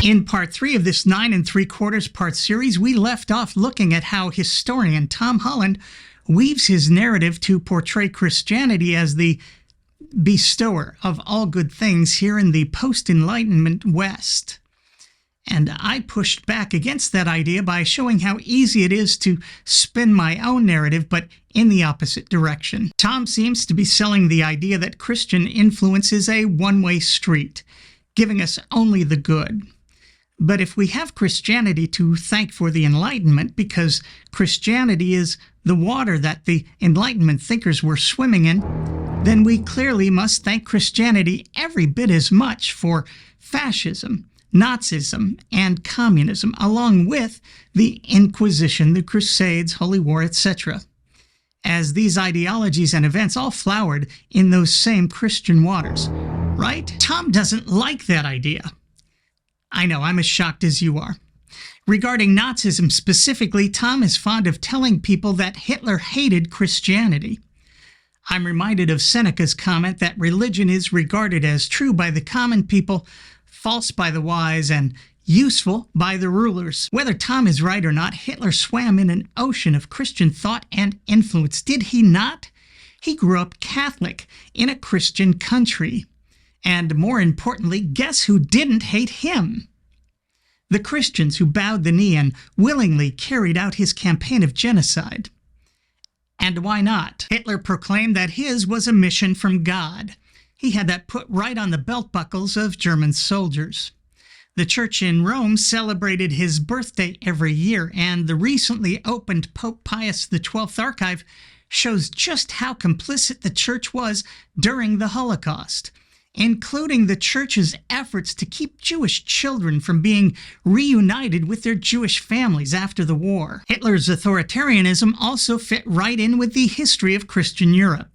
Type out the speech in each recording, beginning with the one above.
In part 3 of this 9 3/4 part series, we left off looking at how historian Tom Holland weaves his narrative to portray Christianity as the bestower of all good things here in the post-Enlightenment West. And I pushed back against that idea by showing how easy it is to spin my own narrative, but in the opposite direction. Tom seems to be selling the idea that Christian influence is a one-way street, giving us only the good. But if we have Christianity to thank for the Enlightenment, because Christianity is the water that the Enlightenment thinkers were swimming in, then we clearly must thank Christianity every bit as much for fascism, Nazism, and communism, along with the Inquisition, the Crusades, Holy War, etc., as these ideologies and events all flowered in those same Christian waters, right? Tom doesn't like that idea. I know, I'm as shocked as you are. Regarding Nazism specifically, Tom is fond of telling people that Hitler hated Christianity. I'm reminded of Seneca's comment that religion is regarded as true by the common people, false by the wise, and useful by the rulers. Whether Tom is right or not, Hitler swam in an ocean of Christian thought and influence, did he not? He grew up Catholic in a Christian country. And more importantly, guess who didn't hate him? The Christians who bowed the knee and willingly carried out his campaign of genocide. And why not? Hitler proclaimed that his was a mission from God. He had that put right on the belt buckles of German soldiers. The church in Rome celebrated his birthday every year, and the recently opened Pope Pius XII archive shows just how complicit the church was during the Holocaust, including the church's efforts to keep Jewish children from being reunited with their Jewish families after the war. Hitler's authoritarianism also fit right in with the history of Christian Europe,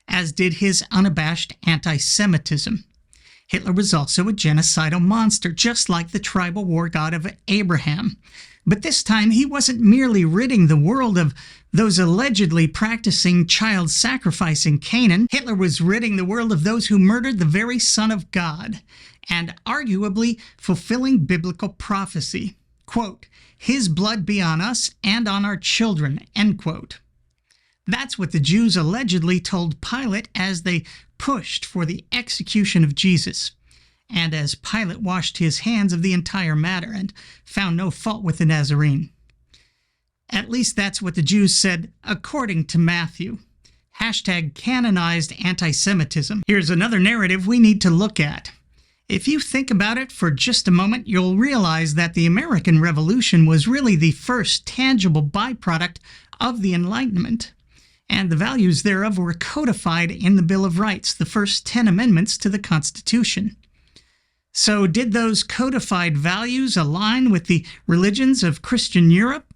as did his unabashed anti-Semitism. Hitler was also a genocidal monster, just like the tribal war god of Abraham. But this time, he wasn't merely ridding the world of those allegedly practicing child sacrifice in Canaan. Hitler was ridding the world of those who murdered the very Son of God, and arguably fulfilling biblical prophecy. Quote, "His blood be on us and on our children," end quote. That's what the Jews allegedly told Pilate as they pushed for the execution of Jesus, and as Pilate washed his hands of the entire matter and found no fault with the Nazarene. At least that's what the Jews said, according to Matthew. Hashtag canonized anti-Semitism. Here's another narrative we need to look at. If you think about it for just a moment, you'll realize that the American Revolution was really the first tangible byproduct of the Enlightenment, and the values thereof were codified in the Bill of Rights, the first 10 amendments to the Constitution. So did those codified values align with the religions of Christian Europe?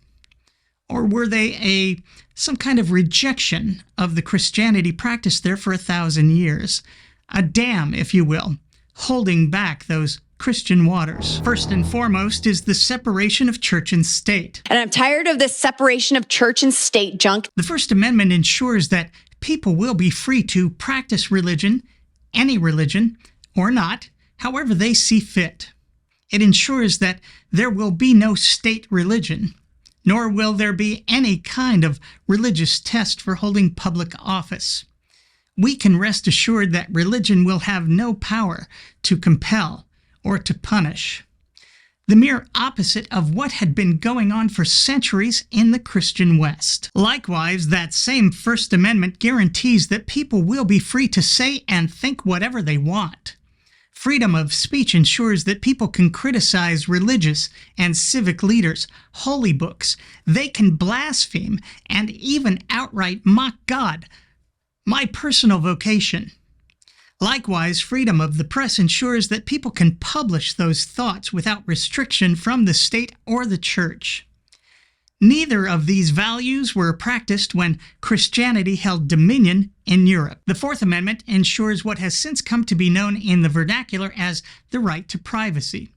Or were they some kind of rejection of the Christianity practiced there for 1,000 years? A dam, if you will, holding back those Christian waters. First and foremost is the separation of church and state. And I'm tired of this separation of church and state junk. The First Amendment ensures that people will be free to practice religion, any religion, or not, however they see fit. It ensures that there will be no state religion, nor will there be any kind of religious test for holding public office. We can rest assured that religion will have no power to compel or to punish. The mere opposite of what had been going on for centuries in the Christian West. Likewise, that same First Amendment guarantees that people will be free to say and think whatever they want. Freedom of speech ensures that people can criticize religious and civic leaders, holy books. They can blaspheme and even outright mock God, my personal vocation. Likewise, freedom of the press ensures that people can publish those thoughts without restriction from the state or the church. Neither of these values were practiced when Christianity held dominion in Europe. The Fourth Amendment ensures what has since come to be known in the vernacular as the right to privacy,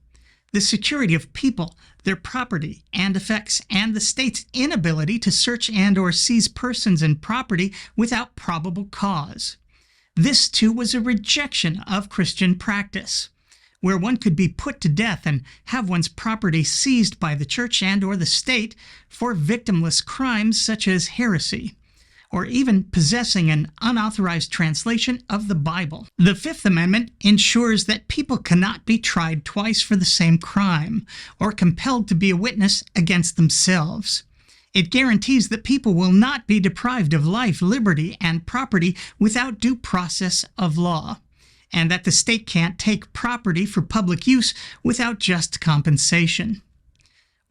the security of people, their property and effects, and the state's inability to search and or seize persons and property without probable cause. This, too, was a rejection of Christian practice. where one could be put to death and have one's property seized by the church and or the state for victimless crimes such as heresy, or even possessing an unauthorized translation of the Bible. The Fifth Amendment ensures that people cannot be tried twice for the same crime or compelled to be a witness against themselves. It guarantees that people will not be deprived of life, liberty, and property without due process of law, and that the state can't take property for public use without just compensation.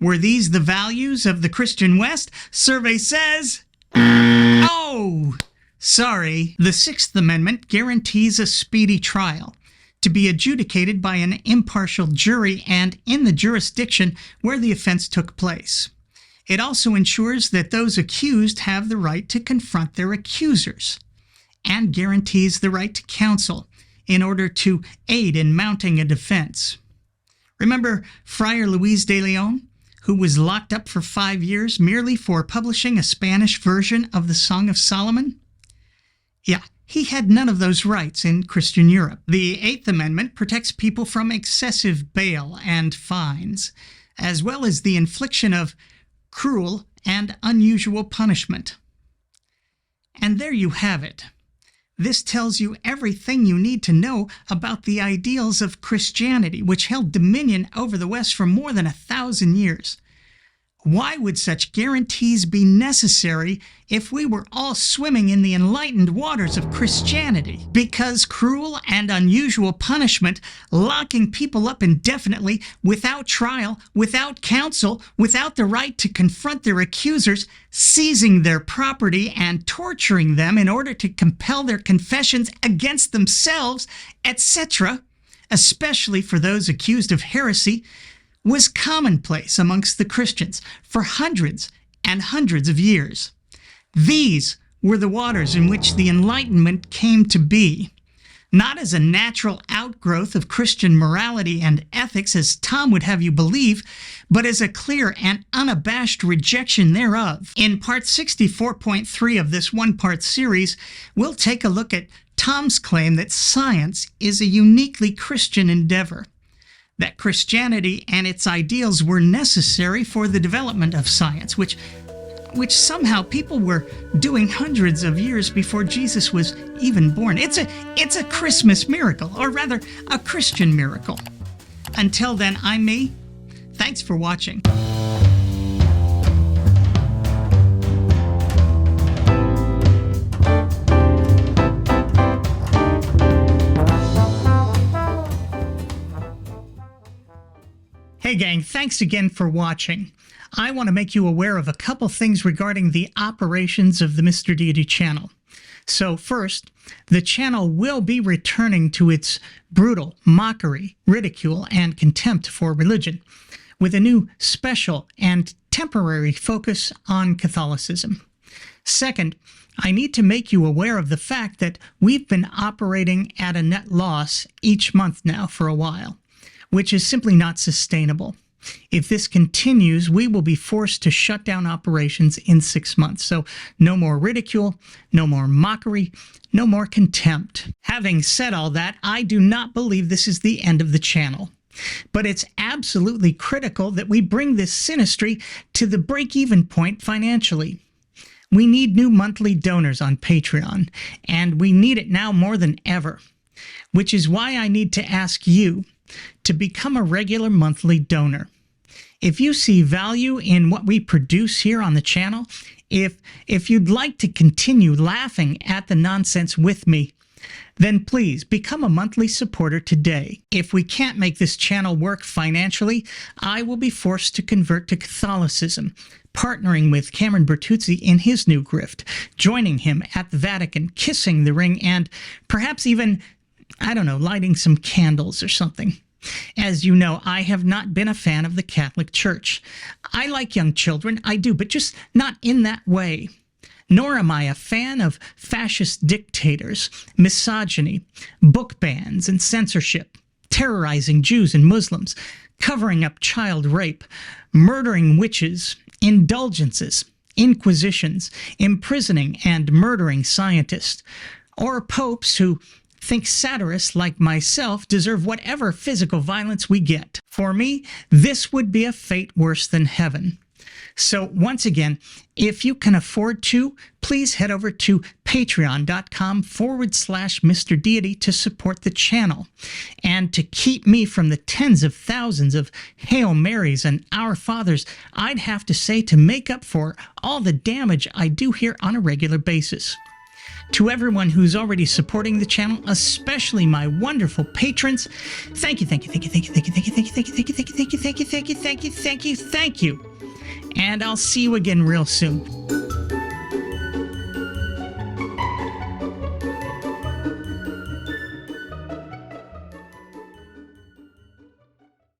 Were these the values of the Christian West? Survey says, oh, sorry. The Sixth Amendment guarantees a speedy trial to be adjudicated by an impartial jury and in the jurisdiction where the offense took place. It also ensures that those accused have the right to confront their accusers and guarantees the right to counsel in order to aid in mounting a defense. Remember Friar Luis de Leon, who was locked up for 5 years merely for publishing a Spanish version of the Song of Solomon? Yeah, he had none of those rights in Christian Europe. The Eighth Amendment protects people from excessive bail and fines, as well as the infliction of cruel and unusual punishment. And there you have it. This tells you everything you need to know about the ideals of Christianity, which held dominion over the West for more than 1,000 years. Why would such guarantees be necessary if we were all swimming in the enlightened waters of Christianity? Because cruel and unusual punishment, locking people up indefinitely, without trial, without counsel, without the right to confront their accusers, seizing their property and torturing them in order to compel their confessions against themselves, etc., especially for those accused of heresy, was commonplace amongst the Christians for hundreds and hundreds of years. These were the waters in which the Enlightenment came to be, not as a natural outgrowth of Christian morality and ethics, as Tom would have you believe, but as a clear and unabashed rejection thereof. In part 64.3 of this one-part series, we'll take a look at Tom's claim that science is a uniquely Christian endeavor, that Christianity and its ideals were necessary for the development of science, which somehow people were doing hundreds of years before Jesus was even born. It's a Christmas miracle, or rather, a Christian miracle. Until then, I'm me. Thanks for watching. Hey gang, thanks again for watching. I want to make you aware of a couple things regarding the operations of the Mr. Deity channel. So first, the channel will be returning to its brutal mockery, ridicule, and contempt for religion, with a new special and temporary focus on Catholicism. Second, I need to make you aware of the fact that we've been operating at a net loss each month now for a while, which is simply not sustainable. If this continues, we will be forced to shut down operations in 6 months. So no more ridicule, no more mockery, no more contempt. Having said all that, I do not believe this is the end of the channel. But it's absolutely critical that we bring this synastry to the break-even point financially. We need new monthly donors on Patreon, and we need it now more than ever, which is why I need to ask you to become a regular monthly donor. If you see value in what we produce here on the channel, if you'd like to continue laughing at the nonsense with me, then please become a monthly supporter today. If we can't make this channel work financially, I will be forced to convert to Catholicism, partnering with Cameron Bertuzzi in his new grift, joining him at the Vatican, kissing the ring, and perhaps even, I don't know, lighting some candles or something. As you know, I have not been a fan of the Catholic Church. I like young children, I do, but just not in that way. Nor am I a fan of fascist dictators, misogyny, book bans and censorship, terrorizing Jews and Muslims, covering up child rape, murdering witches, indulgences, inquisitions, imprisoning and murdering scientists, or popes who think satirists like myself deserve whatever physical violence we get. For me, this would be a fate worse than heaven. So once again, if you can afford to, please head over to patreon.com/Mr. Deity to support the channel. And to keep me from the tens of thousands of Hail Marys and Our Fathers, I'd have to say to make up for all the damage I do here on a regular basis. To everyone who's already supporting the channel, especially my wonderful patrons, thank you. And I'll see you again real soon.